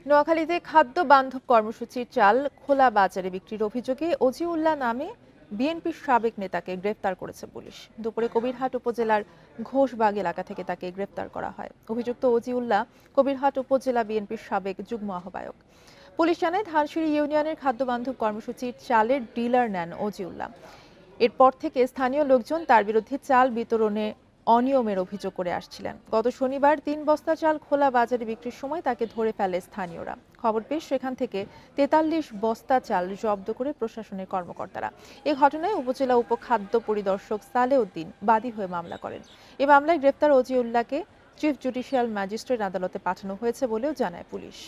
নোয়াখালীতে খাদ্য বান্ধব কর্মসূচির চাল খোলা বাজারে বিক্রির অভিযোগে অজিউল্লাহ নামে বিএনপির সাবেক নেতাকে গ্রেফতার করেছে পুলিশ। দুপুরে কবিরহাট উপজেলার ঘোষবাগ এলাকা থেকে তাকে গ্রেফতার করা হয়। অভিযুক্ত অজিউল্লাহ কবিরহাট উপজেলা বিএনপির সাবেক যুগ্ম আহ্বায়ক। পুলিশ জানায়, ধানসিঁড়ি ইউনিয়নের খাদ্য বান্ধব কর্মসূচির চালের ডিলার নেন অজিউল্লাহ। এরপর থেকে স্থানীয় লোকজন তার বিরুদ্ধে চাল বিতরণে অনিয়মের অভিযোগ করে আসছিলেন। গত শনিবার ৩ বস্তা চাল খোলা বাজারে বিক্রির সময় তাকে ধরে ফেলে স্থানীয়রা। খবর পেয়ে সেখান থেকে ৪৩ বস্তা চাল জব্দ করে প্রশাসনের কর্মকর্তারা। এ ঘটনায় উপজেলা উপখাদ্য পরিদর্শক সালেউদ্দিন বাদী হয়ে মামলা করেন। এ মামলায় গ্রেপ্তার অজিউল্লাহকে চিফ জুডিশিয়াল ম্যাজিস্ট্রেট আদালতে পাঠানো হয়েছে বলেও জানায় পুলিশ।